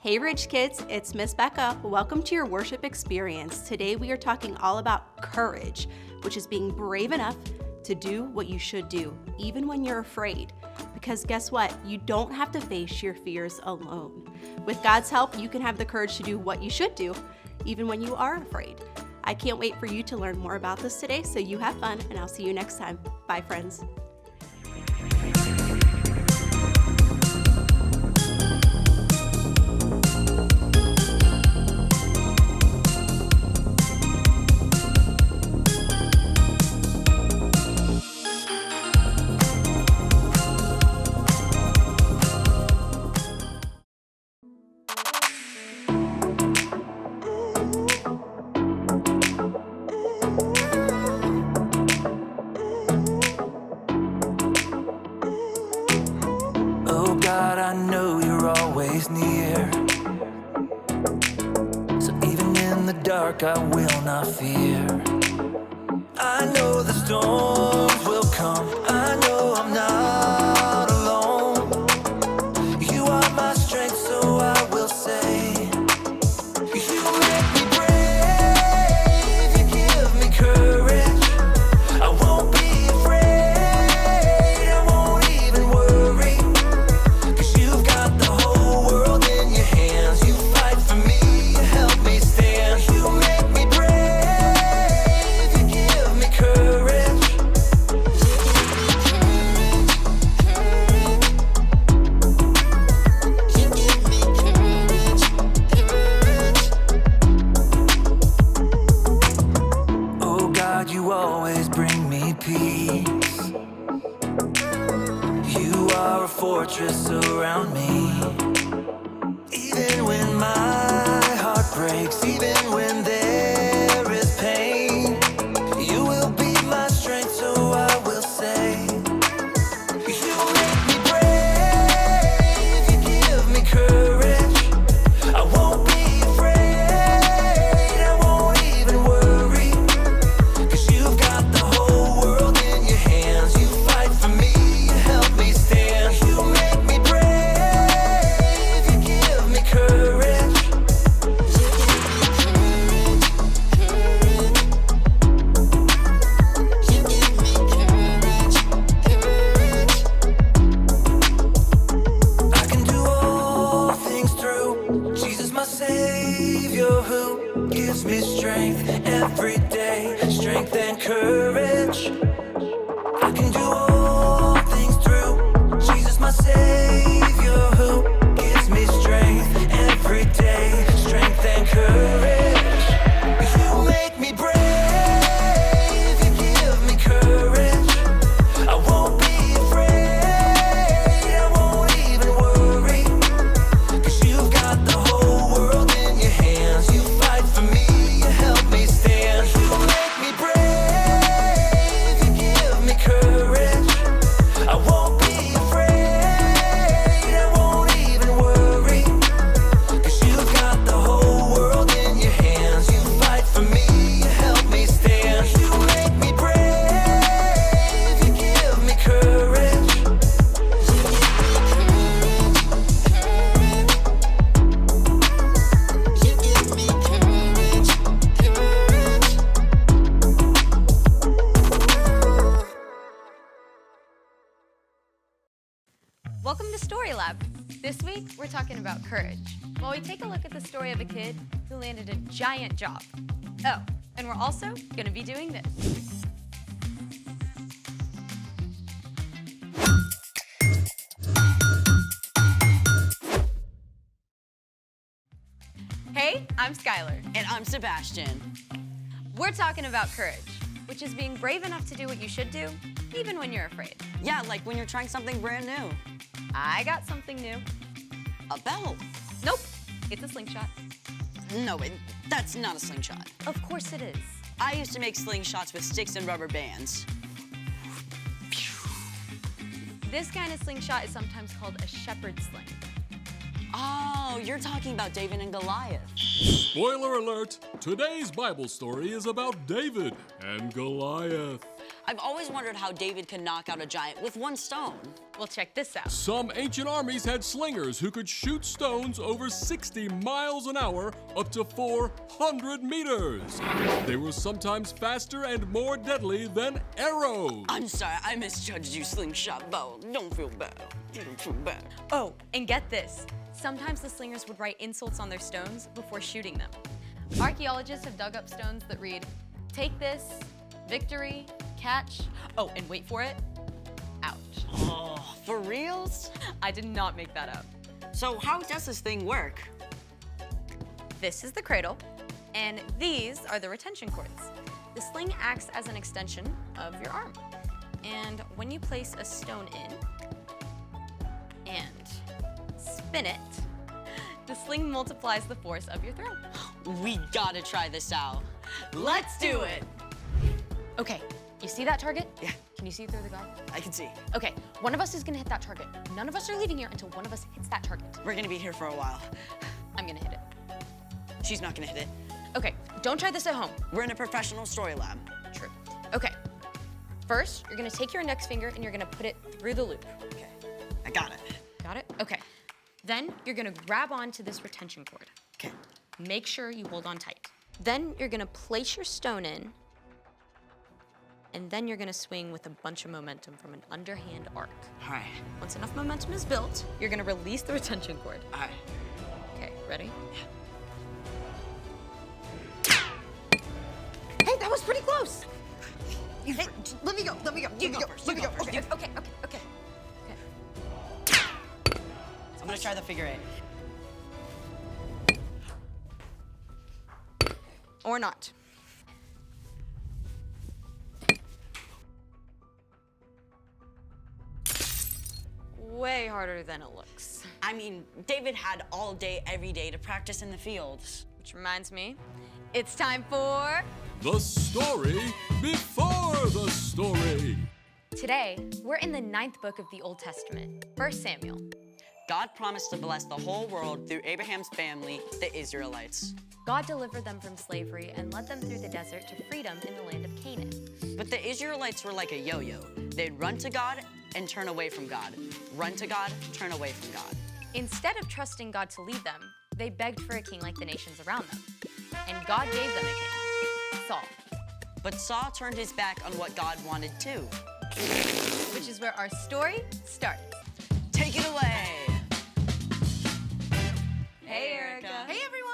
Hey Ridge Kids, it's Miss Becca. Welcome to your worship experience. Today we are talking all about courage, which is being brave enough to do what you should do, even when you're afraid. Because guess what? You don't have to face your fears alone. With God's help, you can have the courage to do what you should do, even when you are afraid. I can't wait for you to learn more about this today, so you have fun, and I'll see you next time. Bye, friends. I know you're always near, so even in the dark I will not fear. I know the storms will come, I know I'm not alone. You are my strength, so I will say, you make me brave, you give me courage. I won't be afraid, I won't even worry. You always bring me peace. You are a fortress around me. Even when my heart breaks, even when there is pain, you will be my strength, so I will say, you make me brave, you give me courage. I won't be afraid, I won't even worry. Savior who gives me strength every day, strength and courage. I can do all things through Jesus, my Savior who gives me strength every day, strength and courage. You make me brave, you give me courage. I won't be afraid, I won't even worry, 'cause you've got the whole world in your hands. You fight for me, you help me stand. You make me brave, you give me courage. I won't be afraid, I won't even worry, 'cause you've got the whole world in your hands. You fight for me, you help me stand. You make me brave, you give me courage. Welcome to Story Lab. This week, we're talking about courage, while we take a look at the story of a kid who landed a giant job. Oh, and we're also going to be doing this. Hey, I'm Skylar. And I'm Sebastian. We're talking about courage, which is being brave enough to do what you should do, even when you're afraid. Yeah, like when you're trying something brand new. I got something new. A belt. Nope, it's a slingshot. No, that's not a slingshot. Of course it is. I used to make slingshots with sticks and rubber bands. This kind of slingshot is sometimes called a shepherd's sling. Oh, you're talking about David and Goliath. Spoiler alert! Today's Bible story is about David and Goliath. I've always wondered how David could knock out a giant with one stone. Well, check this out. Some ancient armies had slingers who could shoot stones over 60 miles an hour up to 400 meters. They were sometimes faster and more deadly than arrows. I'm sorry, I misjudged you, slingshot bow. Don't feel bad. Don't feel bad. Oh, and get this. Sometimes the slingers would write insults on their stones before shooting them. Archaeologists have dug up stones that read, "Take this, victory, catch." Oh, and wait for it. Ouch. Oh, for reals? I did not make that up. So how does this thing work? This is the cradle, and these are the retention cords. The sling acts as an extension of your arm. And when you place a stone in and spin it, the sling multiplies the force of your throw. We gotta try this out. Let's do it! Okay, you see that target? Yeah. Can you see it through the guard? I can see. Okay, one of us is gonna hit that target. None of us are leaving here until one of us hits that target. We're gonna be here for a while. I'm gonna hit it. She's not gonna hit it. Okay, don't try this at home. We're in a professional story lab. True. Okay, first, you're gonna take your index finger and you're gonna put it through the loop. Okay, I got it. Got it? Okay. Then you're gonna grab onto this retention cord. Okay. Make sure you hold on tight. Then you're gonna place your stone in, and then you're gonna swing with a bunch of momentum from an underhand arc. All right. Once enough momentum is built, you're gonna release the retention cord. All right. Okay, ready? Hey, that was pretty close. Hey, let me go. You go first. You go first. Okay. I'm gonna try the figure eight. Or not. Way harder than it looks. I mean, David had all day, every day to practice in the fields. Which reminds me, it's time for... The story before the story. Today, we're in the 9th book of the Old Testament, 1 Samuel. God promised to bless the whole world through Abraham's family, the Israelites. God delivered them from slavery and led them through the desert to freedom in the land of Canaan. But the Israelites were like a yo-yo. They'd run to God and turn away from God. Run to God, turn away from God. Instead of trusting God to lead them, they begged for a king like the nations around them. And God gave them a king, Saul. But Saul turned his back on what God wanted too. Which is where our story starts. Take it away. Hey, Erica. Hey everyone!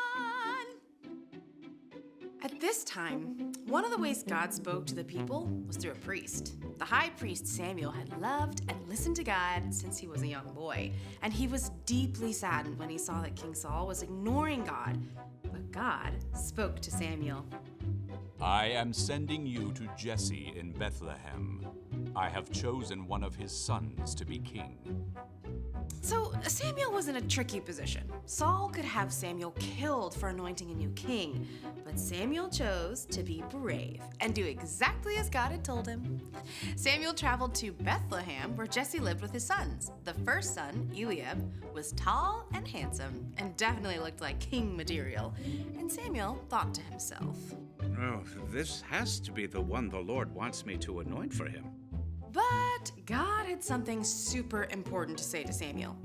At this time, one of the ways God spoke to the people was through a priest. The high priest Samuel had loved and listened to God since he was a young boy, and he was deeply saddened when he saw that King Saul was ignoring God. But God spoke to Samuel. I am sending you to Jesse in Bethlehem. I have chosen one of his sons to be king. So Samuel was in a tricky position. Saul could have Samuel killed for anointing a new king, but Samuel chose to be brave and do exactly as God had told him. Samuel traveled to Bethlehem, where Jesse lived with his sons. The first son, Eliab, was tall and handsome and definitely looked like king material. And Samuel thought to himself, Oh, this has to be the one the Lord wants me to anoint for him. but God had something super important to say to Samuel.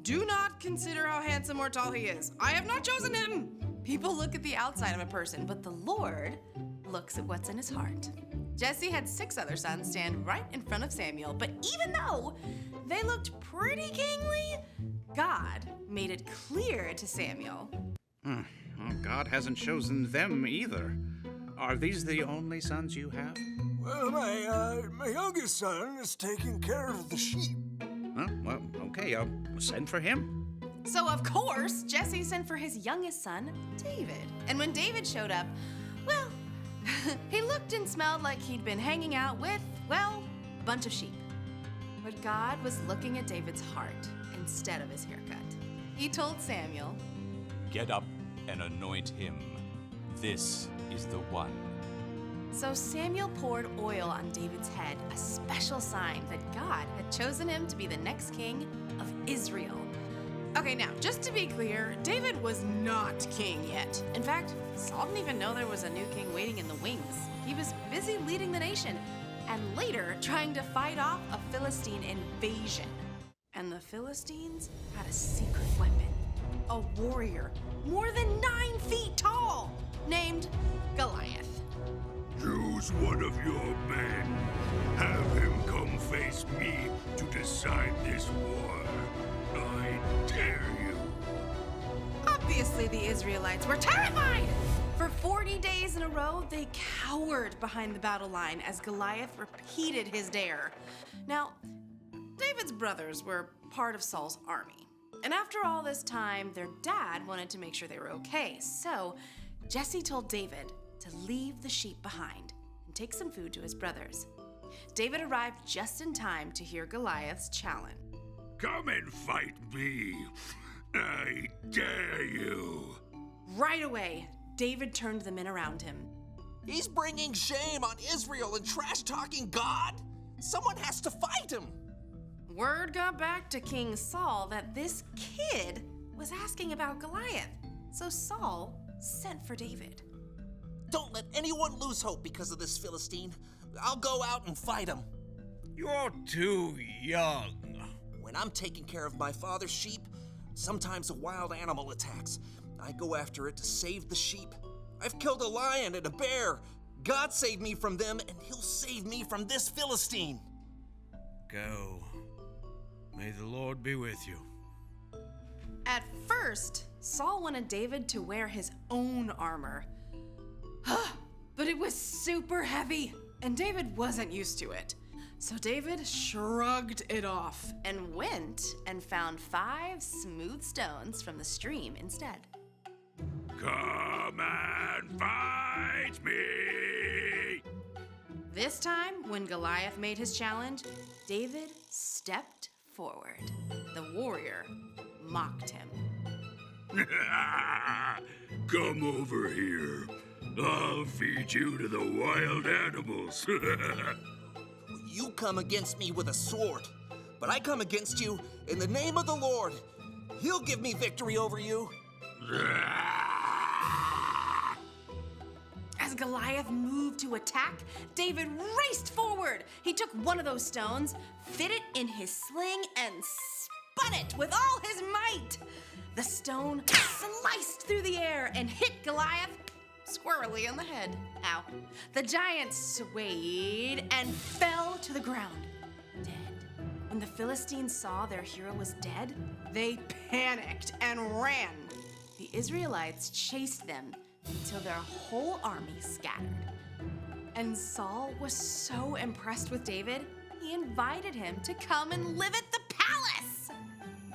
Do not consider how handsome or tall he is. I have not chosen him. People look at the outside of a person, but the Lord looks at what's in his heart. Jesse had 6 other sons stand right in front of Samuel, but even though they looked pretty kingly, God made it clear to Samuel. Well, God hasn't chosen them either. Are these the only sons you have? Well, my youngest son is taking care of the sheep. Well, okay, I'll send for him. So of course, Jesse sent for his youngest son, David. And when David showed up, well, he looked and smelled like he'd been hanging out with, well, a bunch of sheep. But God was looking at David's heart instead of his haircut. He told Samuel, Get up and anoint him. This is the one. So Samuel poured oil on David's head, a special sign that God had chosen him to be the next king of Israel. Okay, now, just to be clear, David was not king yet. In fact, Saul didn't even know there was a new king waiting in the wings. He was busy leading the nation. and later trying to fight off a Philistine invasion. And the Philistines had a secret weapon, a warrior more than 9 feet tall, named Goliath. Choose one of your men. Have him come face me to decide this war. I dare you. Obviously, the Israelites were terrified. For 40 days in a row, they cowered behind the battle line as Goliath repeated his dare. Now, David's brothers were part of Saul's army. And after all this time, their dad wanted to make sure they were okay. So, Jesse told David to leave the sheep behind and take some food to his brothers. David arrived just in time to hear Goliath's challenge. Come and fight me. I dare you. Right away, David turned the men around him. He's bringing shame on Israel and trash-talking God. Someone has to fight him. Word got back to King Saul that this kid was asking about Goliath. So Saul sent for David. Don't let anyone lose hope because of this Philistine. I'll go out and fight him. You're too young. When I'm taking care of my father's sheep, sometimes a wild animal attacks. I go after it to save the sheep. I've killed a lion and a bear. God saved me from them, and he'll save me from this Philistine. Go. May the Lord be with you. At first, Saul wanted David to wear his own armor. But it was super heavy, and David wasn't used to it. So David shrugged it off and went and found 5 smooth stones from the stream instead. Come and fight me! This time, when Goliath made his challenge, David stepped forward. The warrior mocked him. Come over here. I'll feed you to the wild animals. You come against me with a sword, but I come against you in the name of the Lord. He'll give me victory over you. As Goliath moved to attack, David raced forward. He took one of those stones, fit it in his sling, and spun it with all his might. The stone sliced through the air and hit Goliath squarely on the head. Ow. The giant swayed and fell to the ground, dead. When the Philistines saw their hero was dead, they panicked and ran. The Israelites chased them until their whole army scattered. And Saul was so impressed with David, he invited him to come and live at the palace.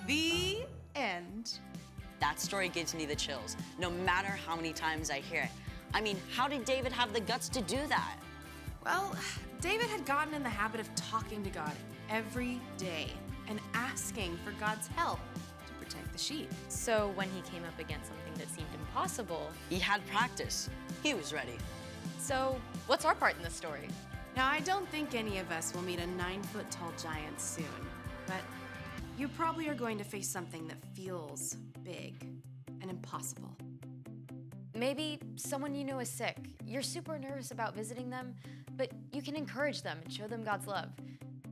The end. That story gives me the chills, no matter how many times I hear it. I mean, how did David have the guts to do that? Well, David had gotten in the habit of talking to God every day and asking for God's help to protect the sheep. So when he came up against something that seemed impossible, He had practice. He was ready. so what's our part in the story? Now, I don't think any of us will meet a 9-foot-tall giant soon, but you probably are going to face something that feels big and impossible. Maybe someone you know is sick. You're super nervous about visiting them, but you can encourage them and show them God's love,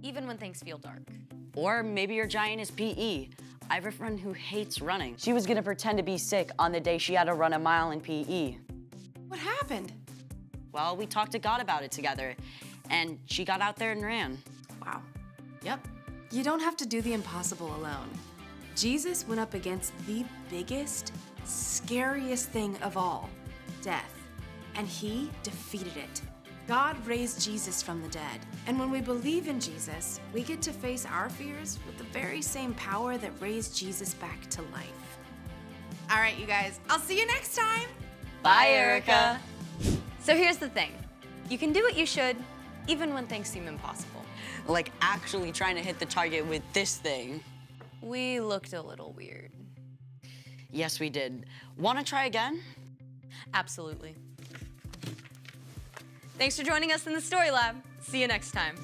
even when things feel dark. Or maybe your giant is PE. I have a friend who hates running. She was gonna pretend to be sick on the day she had to run a mile in PE. What happened? Well, we talked to God about it together, and she got out there and ran. Wow. Yep. You don't have to do the impossible alone. Jesus went up against the biggest, scariest thing of all, death, and he defeated it. God raised Jesus from the dead, and when we believe in Jesus, we get to face our fears with the very same power that raised Jesus back to life. All right, you guys, I'll see you next time. Bye, Erica. So here's the thing. You can do what you should, even when things seem impossible. Like actually trying to hit the target with this thing. We looked a little weird. Yes, we did. Wanna try again? Absolutely. Thanks for joining us in the Story Lab. See you next time.